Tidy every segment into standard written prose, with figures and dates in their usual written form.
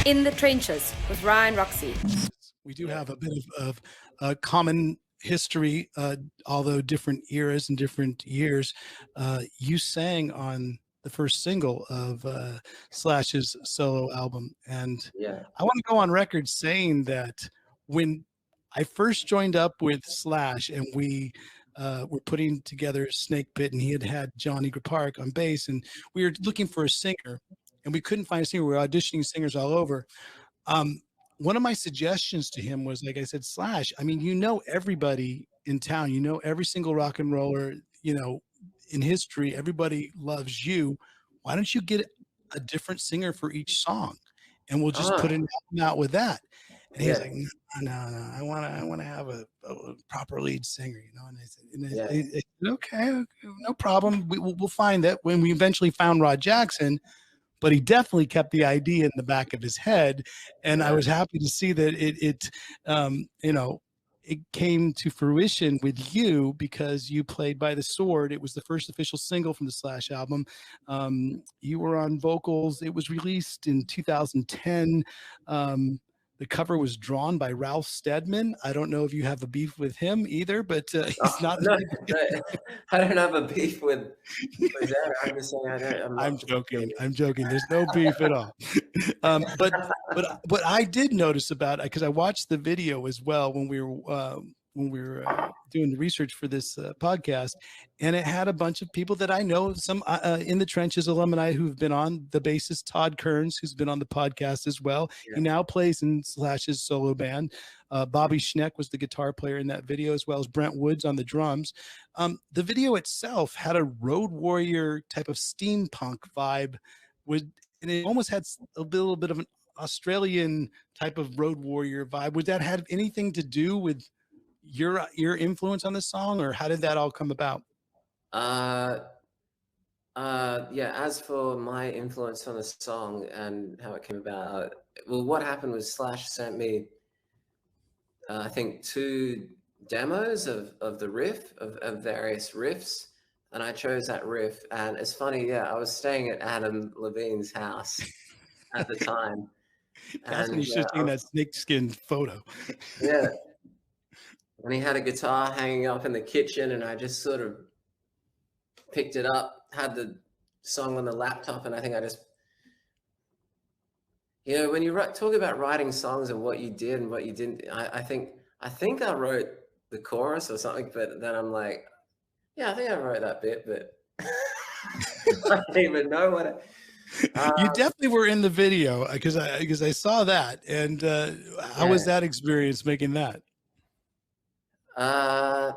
In the Trenches with Ryan Roxie. We do have a bit of common history, although different eras and different years. You sang on the first single of Slash's solo album, and I want to go on record saying that when I first joined up with Slash and we were putting together Snake Pit, and he had Johnny Park on bass, and we were looking for a singer, and we couldn't find a singer. We were auditioning singers all over. One of my suggestions to him was, like I said, Slash, I mean, you know everybody in town, you know every single rock and roller, you know, in history, everybody loves you. Why don't you get a different singer for each song, and we'll just put an album out with that? And he's like, no, I want to have a proper lead singer, you know. And I said, okay, no problem. We'll find that. When we eventually found Rod Jackson, but he definitely kept the idea in the back of his head. And I was happy to see that it you know, it came to fruition with you, because you played By the Sword. It was the first official single from the Slash album. You were on vocals. It was released in 2010. The cover was drawn by Ralph Steadman. I don't know if you have a beef with him either, but he's not. No, I don't have a beef with that. I'm just saying I'm joking. I'm joking. There's no beef at all. But what I did notice about it, because I watched the video as well when we were doing the research for this podcast, and it had a bunch of people that I know, some In the Trenches alumni who've been on. The bassist Todd Kearns, who's been on the podcast as well. He now plays in Slash's solo band. Bobby Schneck was the guitar player in that video, as well as Brent Woods on the drums. The video itself had a Road Warrior type of steampunk vibe, and it almost had a little bit of an Australian type of Road Warrior vibe. Would that have anything to do with your influence on this song, or how did that all come about? As for my influence on the song and how it came about, well, what happened was Slash sent me I think 2 demos of the riff, of various riffs, and I chose that riff. And it's funny, I was staying at Adam Levine's house at the time. That's when you should have seen that snakeskin photo. Yeah. And he had a guitar hanging up in the kitchen, and I just sort of picked it up, had the song on the laptop, and I think I just, you know, when you talk about writing songs and what you did and what you didn't, I think I wrote the chorus or something, but then I'm like, I think I wrote that bit, but I don't even know what you definitely were in the video, because I saw that. And how was that experience making that? I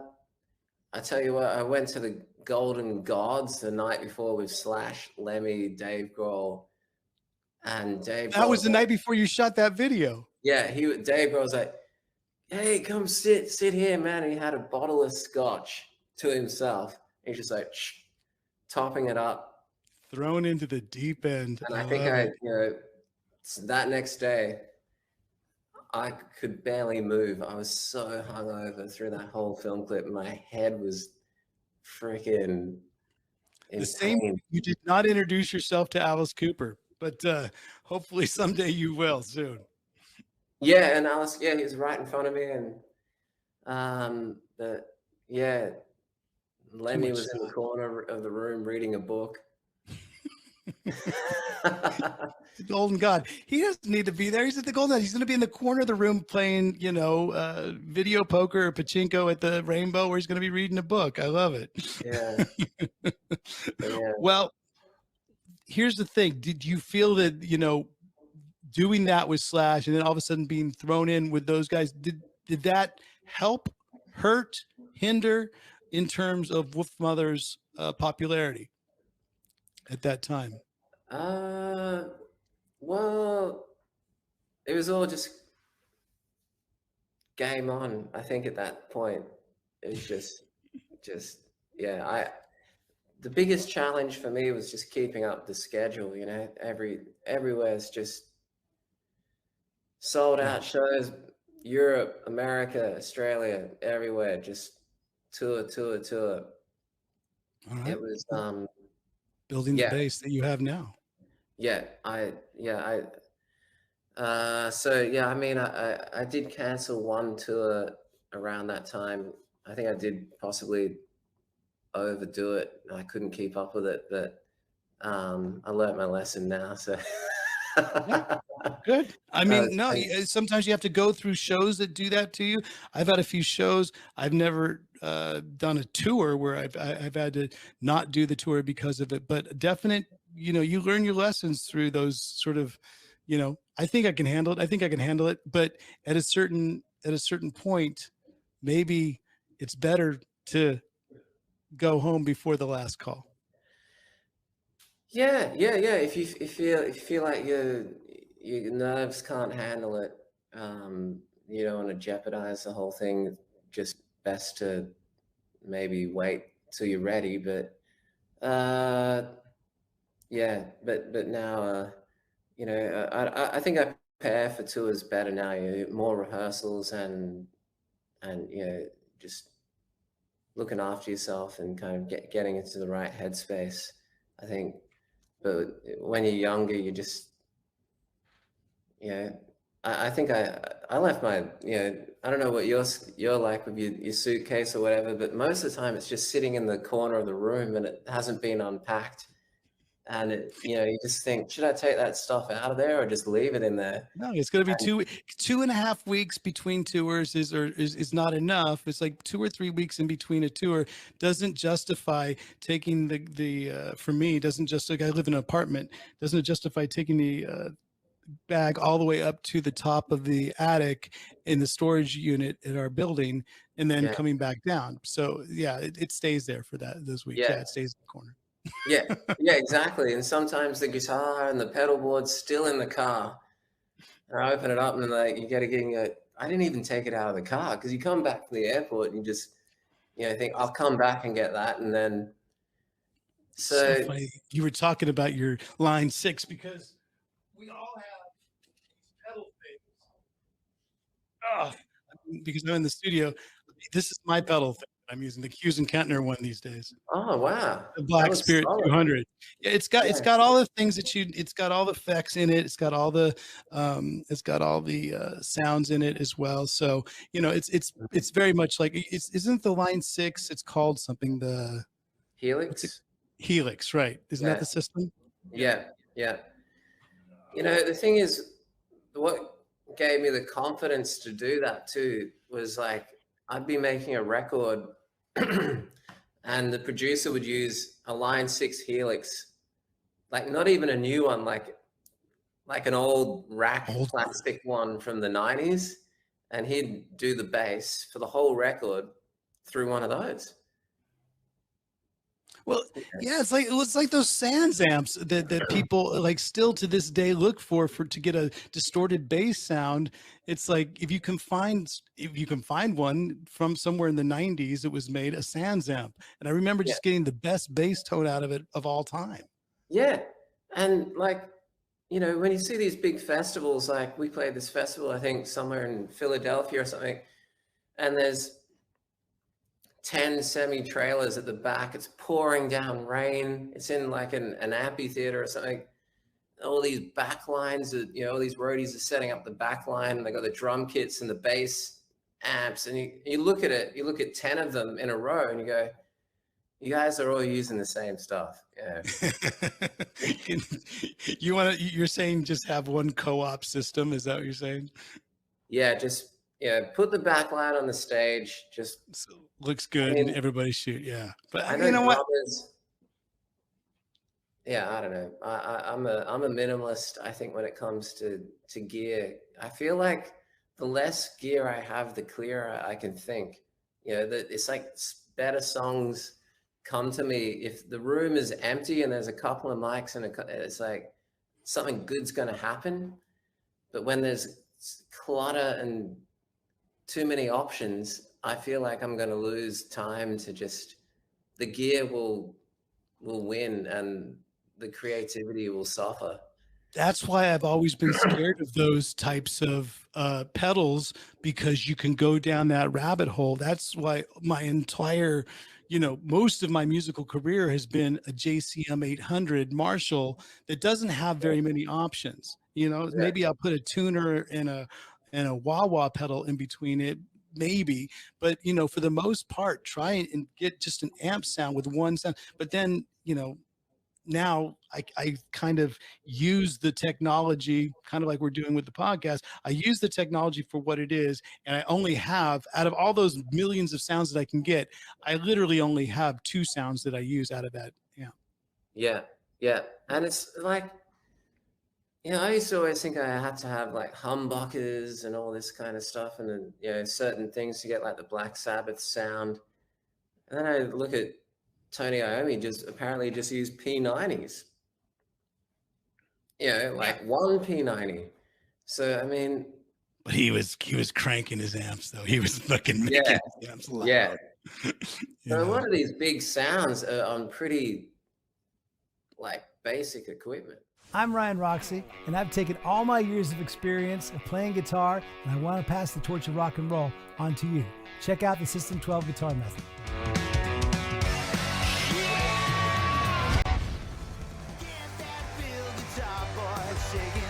tell you what, I went to the Golden Gods the night before with Slash, Lemmy, Dave Grohl, and Dave. That was the night before you shot that video. Yeah, Dave Grohl was like, "Hey, come sit here, man." And he had a bottle of scotch to himself. He's just like topping it up, thrown into the deep end. And I think that next day, I could barely move. I was so hungover through that whole film clip. My head was freaking insane. The same. You did not introduce yourself to Alice Cooper, but hopefully someday you will soon. Yeah, and Alice, he was right in front of me, and Lemmy was in the corner of the room reading a book. The Golden God. He doesn't need to be there. He's at the Golden God. He's going to be in the corner of the room playing, video poker or pachinko at the Rainbow, where he's going to be reading a book. I love it. Yeah. Well, here's the thing. Did you feel that, doing that with Slash and then all of a sudden being thrown in with those guys, did that help, hurt, hinder in terms of Wolfmother's popularity at that time? Well, it was all just game on. I think at that point, it was just the biggest challenge for me was just keeping up the schedule. Everywhere's just sold out shows, Europe, America, Australia, everywhere, just tour. All right. It was building the base that you have now. So yeah, I mean, I did cancel one tour around that time. I think I did possibly overdo it. I couldn't keep up with it, but I learned my lesson now. So Yeah. Good. I mean, no, sometimes you have to go through shows that do that to you. I've had a few shows. I've never done a tour where I've had to not do the tour because of it, but definite, you learn your lessons through those sort of, I think I can handle it. I think I can handle it. But at a certain point, maybe it's better to go home before the last call. Yeah. If you feel like your nerves can't handle it, you don't want to jeopardize the whole thing. Just best to maybe wait till you're ready. But yeah, but now I think I prepare for tours better now. More rehearsals and just looking after yourself and kind of getting into the right headspace, I think. But when you're younger, you just, I think I left my, I don't know what you're like with your suitcase or whatever, but most of the time it's just sitting in the corner of the room and it hasn't been unpacked. And you just think, should I take that stuff out of there or just leave it in there? No, it's going to be 2.5 weeks between tours is not enough. It's like 2 or 3 weeks in between a tour doesn't justify taking the for me, doesn't just like I live in an apartment, doesn't justify taking the bag all the way up to the top of the attic in the storage unit at our building and then coming back down. So yeah, it stays there for those weeks. Yeah, it stays in the corner. Yeah, exactly. And sometimes the guitar and the pedal board's still in the car. And I open it up and like you got to get I didn't even take it out of the car because you come back from the airport and you just think I'll come back and get that, and then so funny. You were talking about your Line 6 because we all have these pedal things. Because I'm in the studio. This is my pedal thing. I'm using the Hughes and Kettner one these days. Oh wow! The Black Spirit 200. Yeah, it's got all the things that it's got all the effects in it. It's got all the sounds in it as well. So it's very much like isn't the Line 6? It's called something, the Helix. Helix, right? Isn't that the system? Yeah. The thing is, what gave me the confidence to do that too was like I'd be making a record and the producer would use a Line 6 Helix, like not even a new one, like an old plastic one from the 90s, and he'd do the bass for the whole record through one of those. Well, yeah, it's like those Sans amps that people like still to this day look for to get a distorted bass sound. It's like if you can find one from somewhere in the 90s, it was made a Sans amp, and I remember just getting the best bass tone out of it of all time. Yeah, and like when you see these big festivals, like we played this festival, I think somewhere in Philadelphia or something, and there's 10 semi-trailers at the back. It's pouring down rain. It's in like an amphitheater or something. All these back lines, all these roadies are setting up the back line. And they got the drum kits and the bass amps. And you look at it, you look at 10 of them in a row and you go, you guys are all using the same stuff. Yeah. You're saying just have one co-op system? Is that what you're saying? Yeah, just put the backlight on the stage. Just looks good, and everybody shoot. Yeah, but I know what? Yeah, I don't know. I'm a minimalist. I think when it comes to gear, I feel like the less gear I have, the clearer I can think. That it's like better songs come to me if the room is empty and there's a couple of mics and it's like something good's going to happen. But when there's clutter and too many options, I feel like I'm going to lose time to just, the gear will win and the creativity will suffer. That's why I've always been scared of those types of pedals, because you can go down that rabbit hole. That's why my entire, most of my musical career has been a JCM 800 Marshall that doesn't have very many options. Maybe I'll put a tuner and a wah-wah pedal in between it, maybe, but for the most part, try and get just an amp sound with one sound. But then now I kind of use the technology, kind of like we're doing with the podcast. I use the technology for what it is, and I only have, out of all those millions of sounds that I can get, I literally only have 2 sounds that I use out of that. Yeah. And it's like, I used to always think I had to have like humbuckers and all this kind of stuff, and then certain things to get like the Black Sabbath sound. And then I look at Tony Iommi apparently just used P90s. Like one P90. So I mean, but he was cranking his amps though. He was fucking making his amps loud. Yeah. So a lot of these big sounds are on pretty like basic equipment. I'm Ryan Roxie, and I've taken all my years of experience of playing guitar, and I want to pass the torch of rock and roll on to you. Check out the System 12 guitar method. Get that feel guitar, boy, shaking